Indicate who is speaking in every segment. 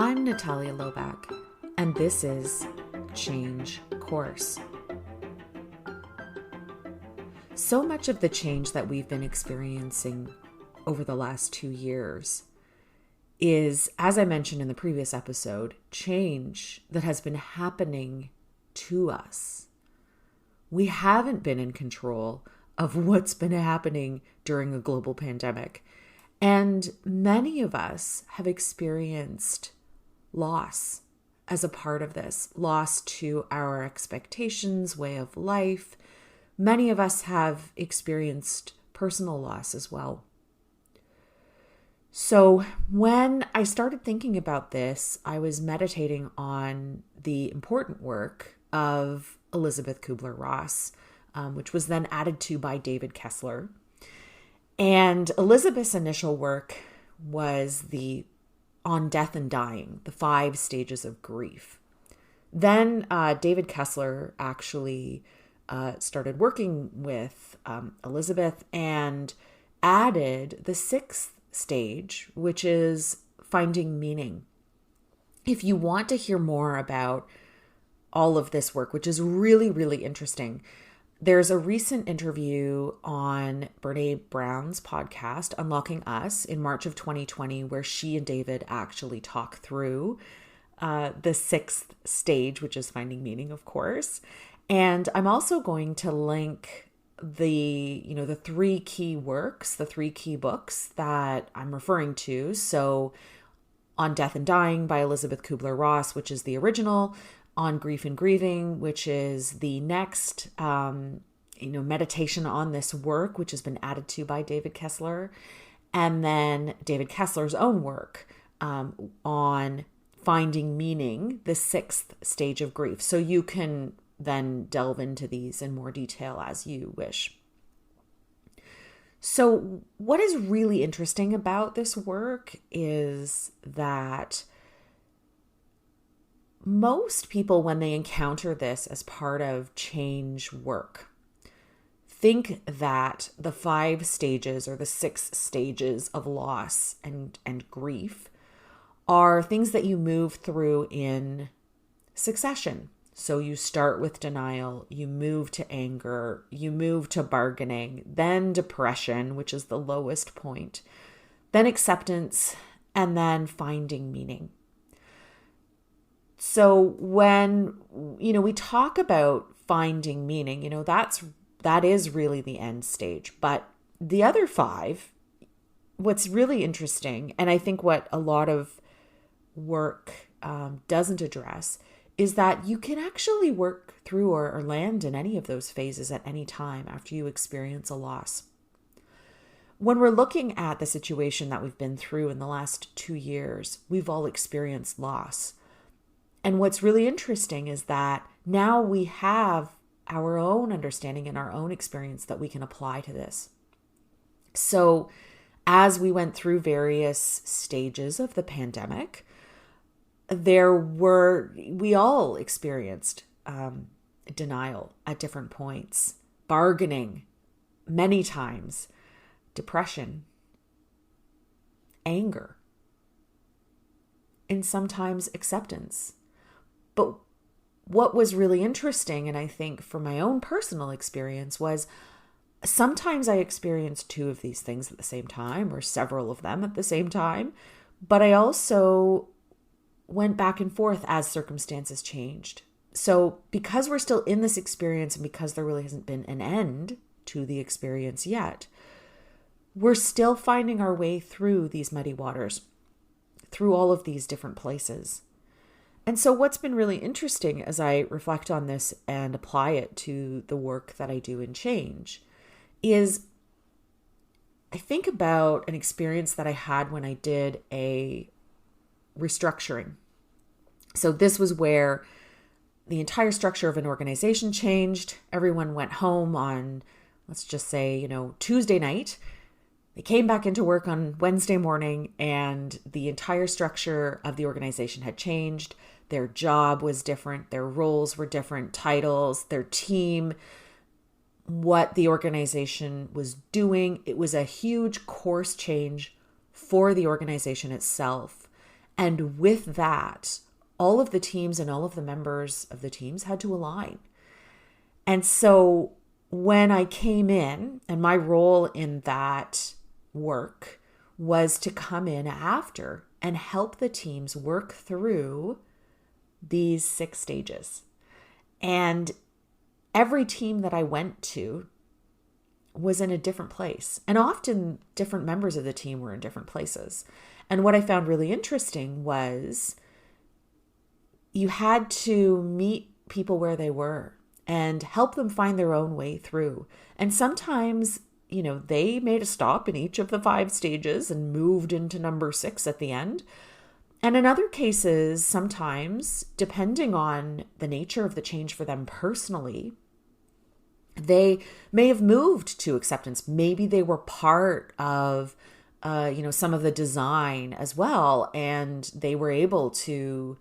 Speaker 1: I'm Natalia Loback, and this is Change Course. So much of the change that we've been experiencing over the last 2 years is, as I mentioned in the previous episode, change that has been happening to us. We haven't been in control of what's been happening during a global pandemic. And many of us have experienced loss as a part of this, loss to our expectations, way of life. Many of us have experienced personal loss as well. So when I started thinking about this, I was meditating on the important work of Elizabeth Kubler-Ross, which was then added to by David Kessler. And Elizabeth's initial work was on death and dying, the 5 stages of grief. Then David Kessler actually started working with Elizabeth and added the 6th stage, which is finding meaning. If you want to hear more about all of this work, which is really, really interesting, there's a recent interview on Brene Brown's podcast, Unlocking Us, in March of 2020, where she and David actually talk through the 6th stage, which is finding meaning, of course. And I'm also going to link the 3 key works, the 3 key books that I'm referring to. So On Death and Dying by Elizabeth Kubler-Ross, which is the original, On Grief and Grieving, which is the next, meditation on this work, which has been added to by David Kessler. And then David Kessler's own work on finding meaning, the 6th stage of grief. So you can then delve into these in more detail as you wish. So what is really interesting about this work is that most people, when they encounter this as part of change work, think that the 5 stages or the 6 stages of loss and grief are things that you move through in succession. So you start with denial, you move to anger, you move to bargaining, then depression, which is the lowest point, then acceptance, and then finding meaning. So when, we talk about finding meaning, that is really the end stage. But the other 5, what's really interesting, and I think what a lot of work doesn't address, is that you can actually work through or land in any of those phases at any time after you experience a loss. When we're looking at the situation that we've been through in the last 2 years, we've all experienced loss. And what's really interesting is that now we have our own understanding and our own experience that we can apply to this. So as we went through various stages of the pandemic, we all experienced denial at different points, bargaining many times, depression, anger, and sometimes acceptance. But what was really interesting, and I think from my own personal experience, was sometimes I experienced 2 of these things at the same time, or several of them at the same time, but I also went back and forth as circumstances changed. So because we're still in this experience and because there really hasn't been an end to the experience yet, we're still finding our way through these muddy waters, through all of these different places. And so what's been really interesting as I reflect on this and apply it to the work that I do in change is I think about an experience that I had when I did a restructuring. So this was where the entire structure of an organization changed. Everyone went home on, let's just say, Tuesday night. They came back into work on Wednesday morning, and the entire structure of the organization had changed. Their job was different. Their roles were different, titles, their team, what the organization was doing. It was a huge course change for the organization itself. And with that, all of the teams and all of the members of the teams had to align. And so when I came in, and my role in that work was to come in after and help the teams work through these 6 stages. And every team that I went to was in a different place. And often different members of the team were in different places. And what I found really interesting was you had to meet people where they were and help them find their own way through. And sometimes, they made a stop in each of the 5 stages and moved into number 6 at the end. And in other cases, sometimes, depending on the nature of the change for them personally, they may have moved to acceptance. Maybe they were part of, some of the design as well, and they were able to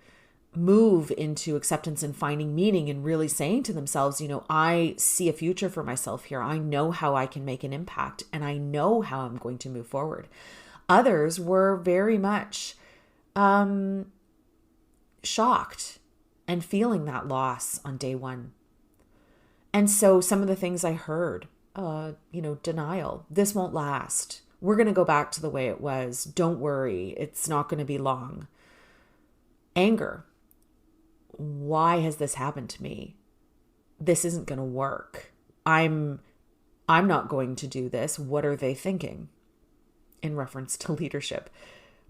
Speaker 1: move into acceptance and finding meaning and really saying to themselves, I see a future for myself here. I know how I can make an impact, and I know how I'm going to move forward. Others were very much shocked and feeling that loss on day 1. And so some of the things I heard, denial. This won't last. We're going to go back to the way it was. Don't worry. It's not going to be long. Anger. Why has this happened to me? This isn't going to work. I'm not going to do this. What are they thinking? In reference to leadership.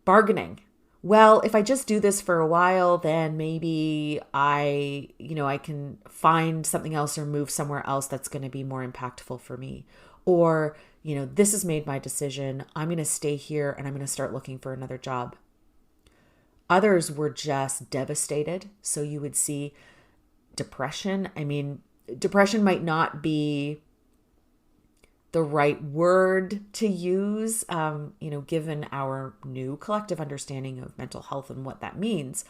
Speaker 1: Bargaining. Well, if I just do this for a while, then maybe I can find something else or move somewhere else that's going to be more impactful for me. Or, this has made my decision. I'm going to stay here and I'm going to start looking for another job. Others were just devastated. So you would see depression. I mean, depression might not be the right word to use, given our new collective understanding of mental health and what that means.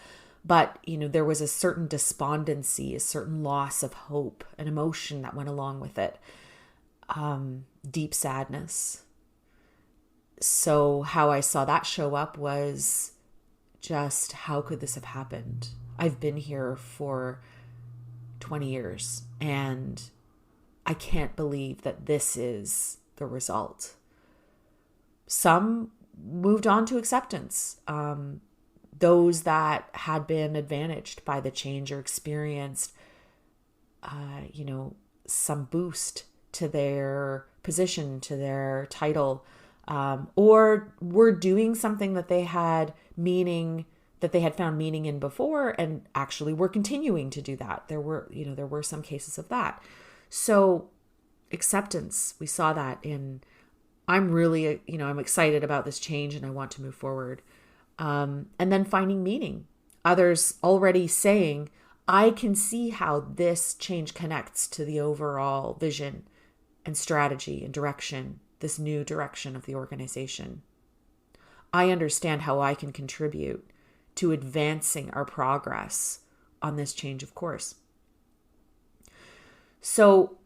Speaker 1: But, there was a certain despondency, a certain loss of hope, an emotion that went along with it, deep sadness. So how I saw that show up was just, how could this have happened? I've been here for 20 years and I can't believe that this is the result. Some moved on to acceptance. Those that had been advantaged by the change or experienced, some boost to their position, to their title, or were doing something that they had found meaning in before, and actually were continuing to do that. There were some cases of that. So acceptance, we saw that in, I'm really, I'm excited about this change and I want to move forward. And then finding meaning. Others already saying, I can see how this change connects to the overall vision and strategy and direction, this new direction of the organization. I understand how I can contribute to advancing our progress on this change of course. So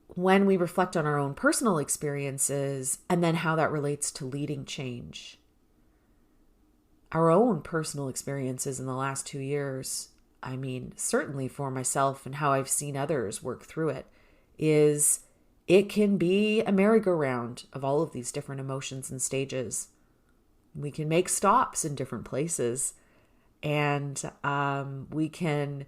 Speaker 1: when we reflect on our own personal experiences and then how that relates to leading change, our own personal experiences in the last 2 years, certainly for myself and how I've seen others work through it, is it can be a merry-go-round of all of these different emotions and stages. We can make stops in different places and we can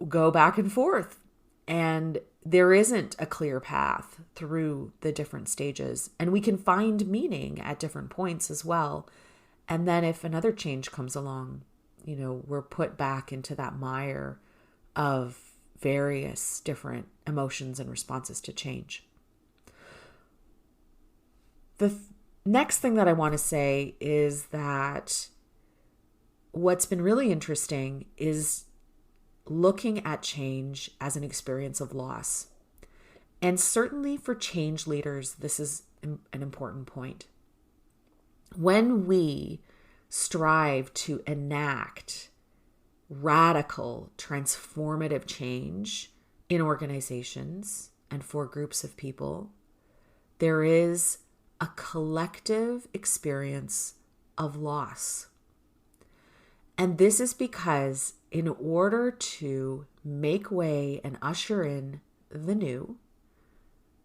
Speaker 1: go back and forth. And there isn't a clear path through the different stages. And we can find meaning at different points as well. And then if another change comes along, we're put back into that mire of various different emotions and responses to change. The next thing that I want to say is that what's been really interesting is looking at change as an experience of loss. And certainly for change leaders, this is an important point. When we strive to enact radical, transformative change in organizations and for groups of people, there is a collective experience of loss. And this is because in order to make way and usher in the new,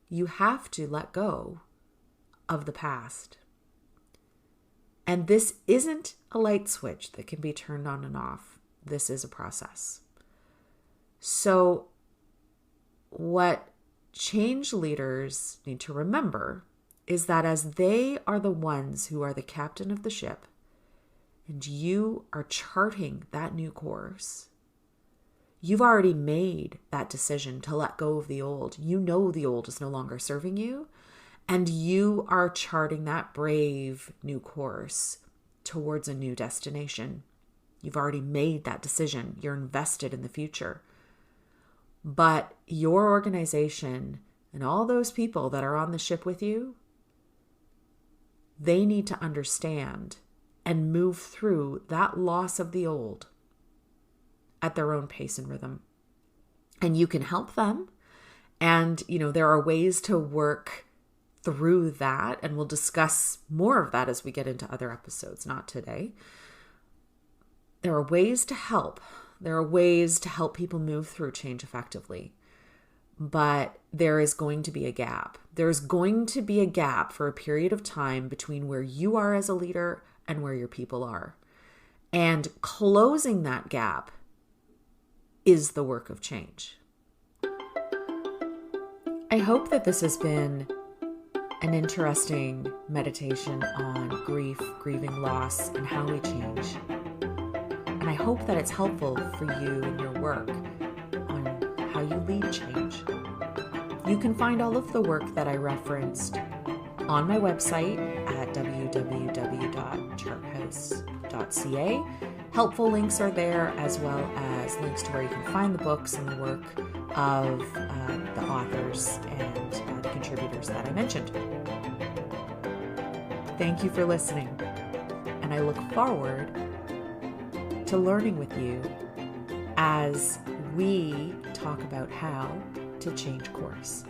Speaker 1: you have to let go of the past. And this isn't a light switch that can be turned on and off. This is a process. So what change leaders need to remember is that as they are the ones who are the captain of the ship, and you are charting that new course, you've already made that decision to let go of the old. You know the old is no longer serving you, and you are charting that brave new course towards a new destination. You've already made that decision. You're invested in the future. But your organization and all those people that are on the ship with you, they need to understand and move through that loss of the old at their own pace and rhythm. And you can help them. And, there are ways to work through that. And we'll discuss more of that as we get into other episodes, not today. There are ways to help. There are ways to help people move through change effectively. But there is going to be a gap. There's going to be a gap for a period of time between where you are as a leader and where your people are. And closing that gap is the work of change. I hope that this has been an interesting meditation on grief, grieving loss, and how we change. And I hope that it's helpful for you in your work on how you lead change. You can find all of the work that I referenced on my website at www.charthouse.ca. Helpful links are there, as well as links to where you can find the books and the work of the authors and the contributors that I mentioned. Thank you for listening, and I look forward to learning with you as we talk about how to change course.